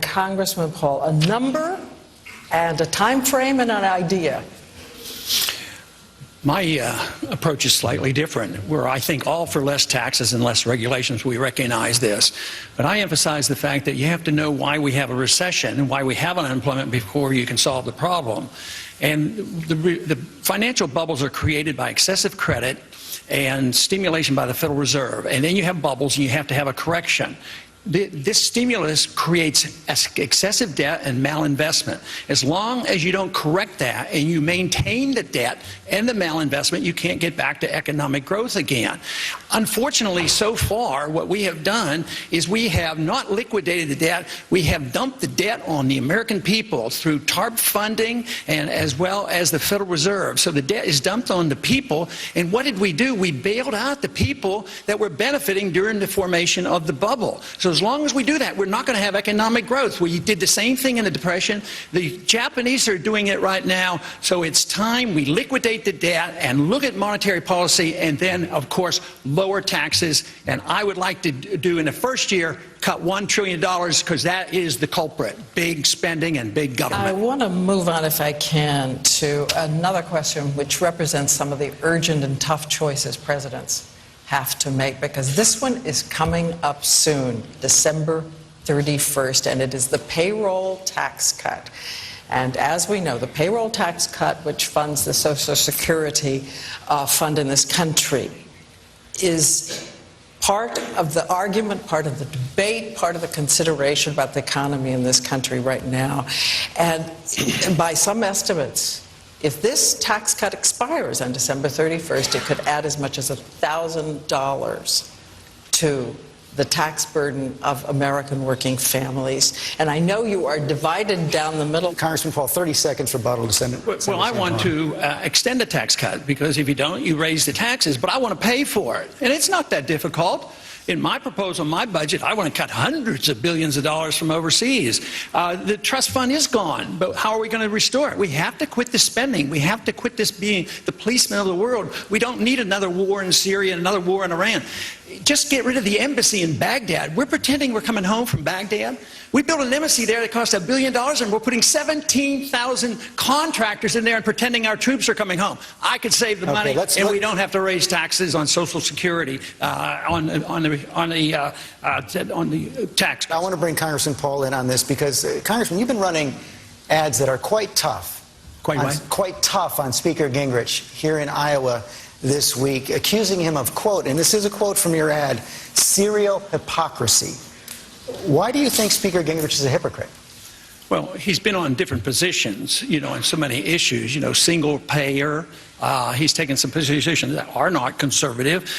Congressman Paul, a number and a time frame and an idea. My approach is slightly different, where I think all for less taxes and less regulations. We recognize this. But I emphasize the fact that you have to know why we have a recession and why we have unemployment before you can solve the problem. And the financial bubbles are created by excessive credit and stimulation by the Federal Reserve. And then you have bubbles and you have to have a correction. This stimulus creates excessive debt and malinvestment. As long as you don't correct that and you maintain the debt and the malinvestment, you can't get back to economic growth again. Unfortunately, so far, what we have done is we have not liquidated the debt. We have dumped the debt on the American people through TARP funding and as well as the Federal Reserve. So the debt is dumped on the people. And what did we do? We bailed out the people that were benefiting during the formation of the bubble. So as long as we do that, we're not going to have economic growth. We did the same thing in the Depression. The Japanese are doing it right now. So it's time we liquidate the debt and look at monetary policy and then, of course, lower taxes. And I would like to do in the first year, cut $1 trillion because that is the culprit, big spending and big government. I want to move on, if I can, to another question which represents some of the urgent and tough choices presidents have to make, because this one is coming up soon, December 31st, and it is the payroll tax cut. And as we know, the payroll tax cut, which funds the Social Security fund in this country, is part of the argument, part of the debate, part of the consideration about the economy in this country right now. And by some estimates, if this tax cut expires on December 31st, it could add as much as $1,000 to the tax burden of American working families. And I know you are divided down the middle. Congressman Paul, 30 seconds for rebuttal to Senate. Well, I want to extend the tax cut, because if you don't, you raise the taxes. But I want to pay for it. And it's not that difficult. In my proposal, my budget, I want to cut hundreds of billions of dollars from overseas. The trust fund is gone, but how are we going to restore it? We have to quit the spending. We have to quit this being the policeman of the world. We don't need another war in Syria, another war in Iran. Just get rid of the embassy in Baghdad. We're pretending we're coming home from Baghdad. We built an embassy there that cost $1 billion, and we're putting 17,000 contractors in there and pretending our troops are coming home. I could save the money, and we don't have to raise taxes on Social Security, on the tax. I want to bring Congressman Paul in on this because, Congressman, you've been running ads that are quite tough. Quite tough on Speaker Gingrich here in Iowa this week, accusing him of, quote, and this is a quote from your ad, serial hypocrisy. Why do you think Speaker Gingrich is a hypocrite? Well, he's been on different positions, on so many issues, single payer. He's taken some positions that are not conservative.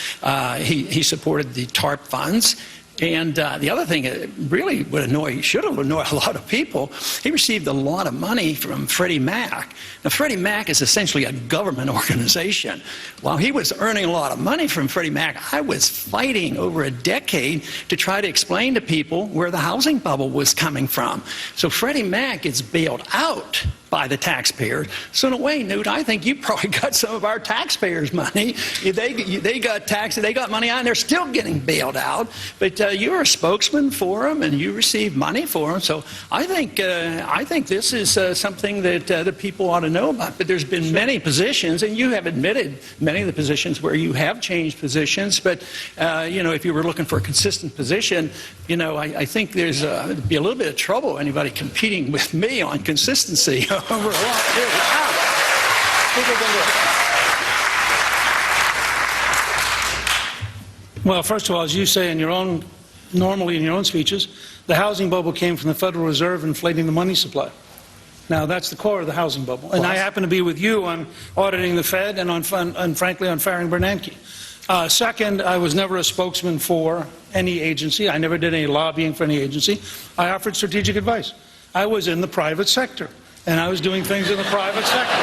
He supported the TARP funds. And the other thing that really should have annoyed a lot of people, he received a lot of money from Freddie Mac. Now, Freddie Mac is essentially a government organization. While he was earning a lot of money from Freddie Mac, I was fighting over a decade to try to explain to people where the housing bubble was coming from. So Freddie Mac gets bailed out by the taxpayers. So in a way, Newt, I think you probably got some of our taxpayers' money. They got money out, and they're still getting bailed out. But you're a spokesman for them, and you receive money for them. So I think this is something that the people ought to know about. But there's been many positions, and you have admitted many of the positions where you have changed positions. But if you were looking for a consistent position, I think there's be a little bit of trouble anybody competing with me on consistency. Over a long period of time. Well, first of all, as you say normally in your own speeches, the housing bubble came from the Federal Reserve inflating the money supply. Now, that's the core of the housing bubble. And I happen to be with you on auditing the Fed and frankly, on firing Bernanke. Second, I was never a spokesman for any agency. I never did any lobbying for any agency. I offered strategic advice. I was in the private sector. And I was doing things in the private sector.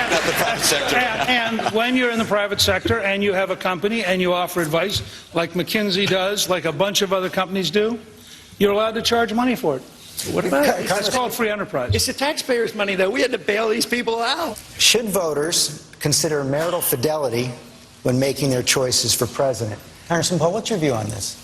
Not the private sector. And when you're in the private sector and you have a company and you offer advice, like McKinsey does, like a bunch of other companies do, you're allowed to charge money for it. What about it? It's called free enterprise. It's the taxpayers' money, though. We had to bail these people out. Should voters consider marital fidelity when making their choices for president? Congressman Paul, what's your view on this?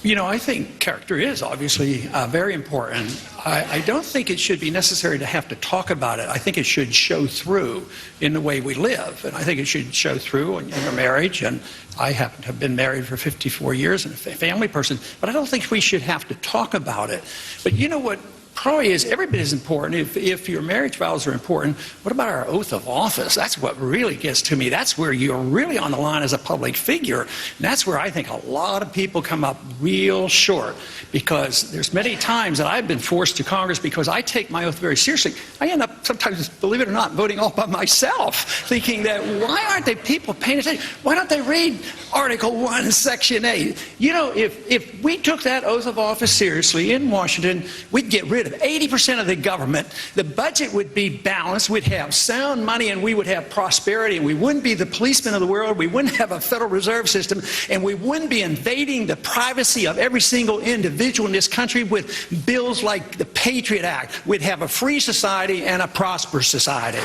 I think character is obviously very important. I don't think it should be necessary to have to talk about it. I think it should show through in the way we live. And I think it should show through in your marriage. And I happen to have been married for 54 years and a family person. But I don't think we should have to talk about it. But you know what? Probably is every bit as important. If your marriage vows are important, what about our oath of office? That's what really gets to me. That's where you're really on the line as a public figure. And that's where I think a lot of people come up real short, because there's many times that I've been forced to Congress because I take my oath very seriously. I end up sometimes, believe it or not, voting all by myself, thinking that why aren't they people paying attention? Why don't they read Article 1, Section 8? If we took that oath of office seriously in Washington, we'd get rid of 80% of the government. The budget would be balanced. We'd have sound money, and we would have prosperity, and we wouldn't be the policemen of the world. We wouldn't have a Federal Reserve System, and we wouldn't be invading the privacy of every single individual in this country with bills like the Patriot Act. We'd have a free society and a prosperous society.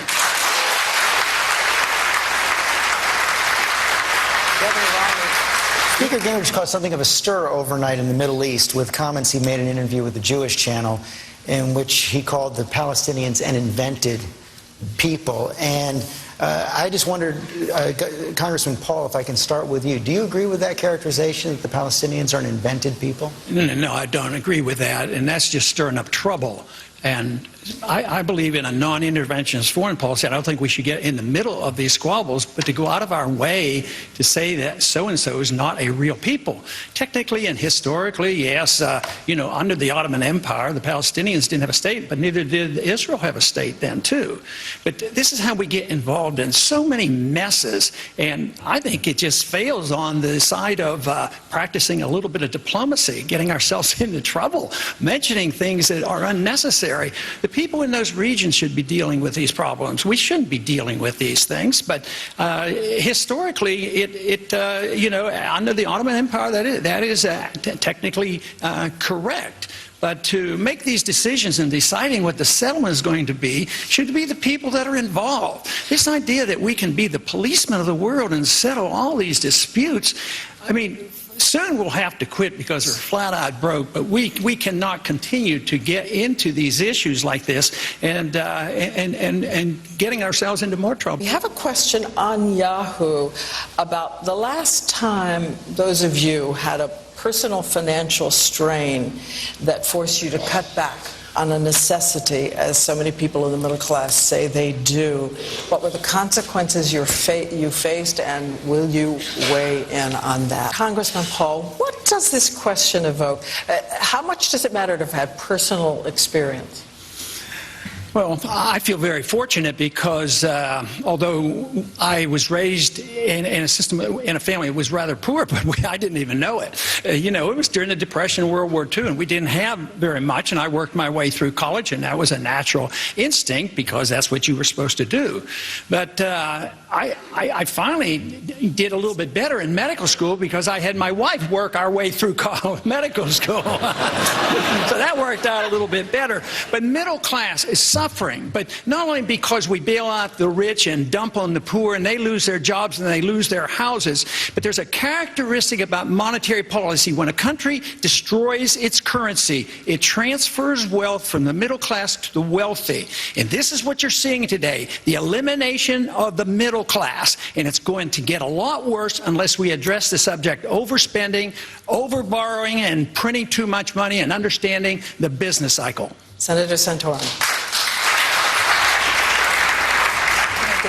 Speaker Gingrich caused something of a stir overnight in the Middle East with comments he made in an interview with the Jewish Channel in which he called the Palestinians an invented people. And I just wondered, Congressman Paul, if I can start with you. Do you agree with that characterization that the Palestinians are an invented people? No, I don't agree with that. And that's just stirring up trouble. And I believe in a non-interventionist foreign policy. I don't think we should get in the middle of these squabbles, but to go out of our way to say that so-and-so is not a real people. Technically and historically, yes, under the Ottoman Empire, the Palestinians didn't have a state, but neither did Israel have a state then, too. But this is how we get involved in so many messes, and I think it just fails on the side of practicing a little bit of diplomacy, getting ourselves into trouble, mentioning things that are unnecessary. The people in those regions should be dealing with these problems. We shouldn't be dealing with these things. But historically, under the Ottoman Empire, that is technically correct. But to make these decisions and deciding what the settlement is going to be should be the people that are involved. This idea that we can be the policemen of the world and settle all these disputes, I mean, soon we'll have to quit because we're flat out broke, but we cannot continue to get into these issues like this and getting ourselves into more trouble. We have a question on Yahoo about the last time those of you had a personal financial strain that forced you to cut back on a necessity, as so many people in the middle class say they do. What were the consequences you faced, and will you weigh in on that? Congressman Paul, what does this question evoke? How much does it matter to have had personal experience? Well, I feel very fortunate because although I was raised in a family that was rather poor, but I didn't even know it. It was during the Depression and World War II, and we didn't have very much, and I worked my way through college, and that was a natural instinct because that's what you were supposed to do. But I finally did a little bit better in medical school because I had my wife work our way through medical school. So that worked out a little bit better. But middle class is suffering, but not only because we bail out the rich and dump on the poor and they lose their jobs and they lose their houses, but there's a characteristic about monetary policy. When a country destroys its currency, it transfers wealth from the middle class to the wealthy. And this is what you're seeing today, the elimination of the middle class. And it's going to get a lot worse unless we address the subject overspending, overborrowing, and printing too much money and understanding the business cycle. Senator Santorum.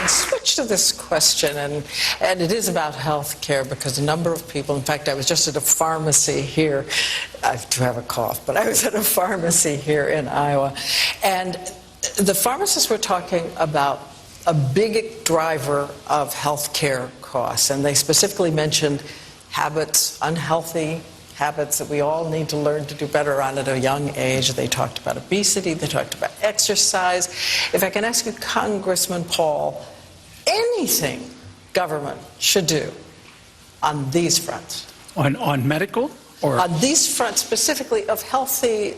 Switch to this question, and it is about health care, because a number of people, in fact, I was just at a pharmacy here, I do have a cough, but I was at a pharmacy here in Iowa, and the pharmacists were talking about a big driver of health care costs, and they specifically mentioned habits, unhealthy habits that we all need to learn to do better on at a young age. They talked about obesity, they talked about exercise. If I can ask you, Congressman Paul, anything government should do on these fronts? On medical? Or on these fronts specifically of healthy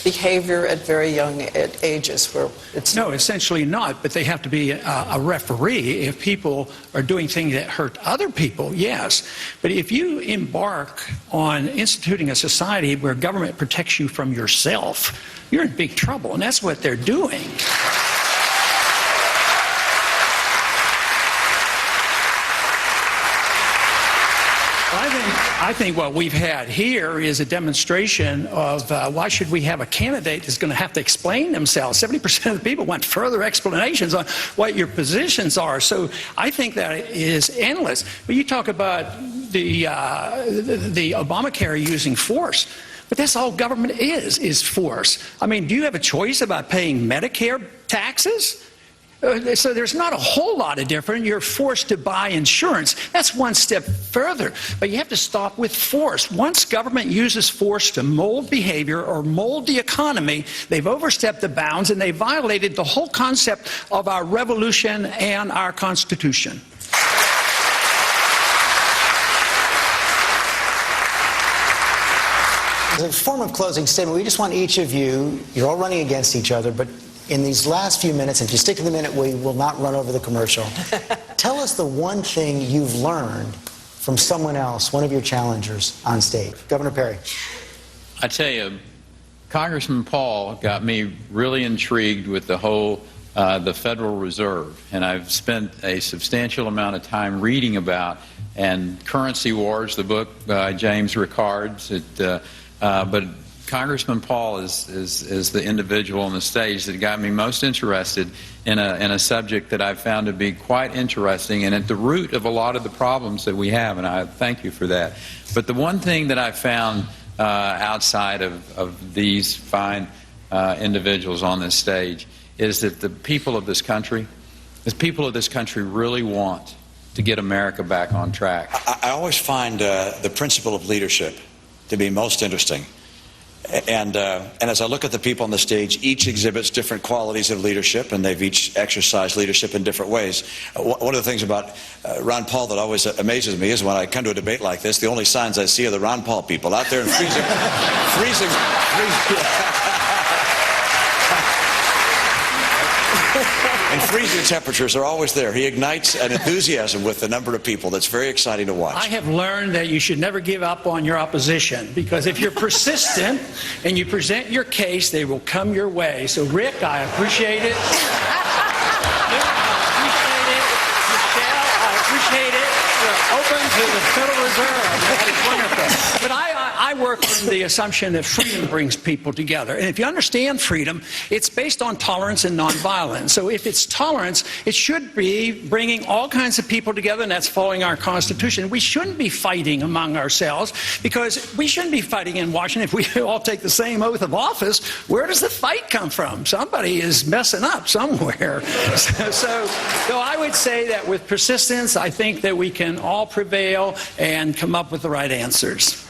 behavior at very young ages where it's No, essentially not, but they have to be a referee. If people are doing things that hurt other people, yes. But if you embark on instituting a society where government protects you from yourself, you're in big trouble, and that's what they're doing. I think what we've had here is a demonstration of why should we have a candidate that's going to have to explain themselves. 70% of the people want further explanations on what your positions are. So I think that is endless. But you talk about the Obamacare using force. But that's all government is force. I mean, do you have a choice about paying Medicare taxes? So there's not a whole lot of difference. You're forced to buy insurance. That's one step further. But you have to stop with force. Once government uses force to mold behavior or mold the economy, they've overstepped the bounds and they violated the whole concept of our revolution and our Constitution. As a form of closing statement, we just want each of you, you're all running against each other, but in these last few minutes, if you stick to the minute, we will not run over the commercial. Tell us the one thing you've learned from someone else, one of your challengers on stage. Governor Perry. I tell you, Congressman Paul got me really intrigued with the whole the Federal Reserve, and I've spent a substantial amount of time reading about and Currency Wars, the book by James Rickards. But Congressman Paul is the individual on the stage that got me most interested in a subject that I've found to be quite interesting and at the root of a lot of the problems that we have, and I thank you for that. But the one thing that I found outside of these fine individuals on this stage is that the people of this country really want to get America back on track. I always find the principle of leadership to be most interesting. And as I look at the people on the stage, each exhibits different qualities of leadership, and they've each exercised leadership in different ways. One of the things about Ron Paul that always amazes me is when I come to a debate like this, the only signs I see are the Ron Paul people out there in freezing temperatures are always there. He ignites an enthusiasm with the number of people that's very exciting to watch. I have learned that you should never give up on your opposition, because if you're persistent and you present your case, they will come your way. So, Rick, I appreciate it. Michelle, I appreciate it. We're open to the Federal Reserve. That is wonderful. But I work from the assumption that freedom brings people together. And if you understand freedom, it's based on tolerance and nonviolence. So if it's tolerance, it should be bringing all kinds of people together, and that's following our Constitution. We shouldn't be fighting among ourselves, because we shouldn't be fighting in Washington if we all take the same oath of office. Where does the fight come from? Somebody is messing up somewhere. So I would say that with persistence, I think that we can all prevail and come up with the right answers.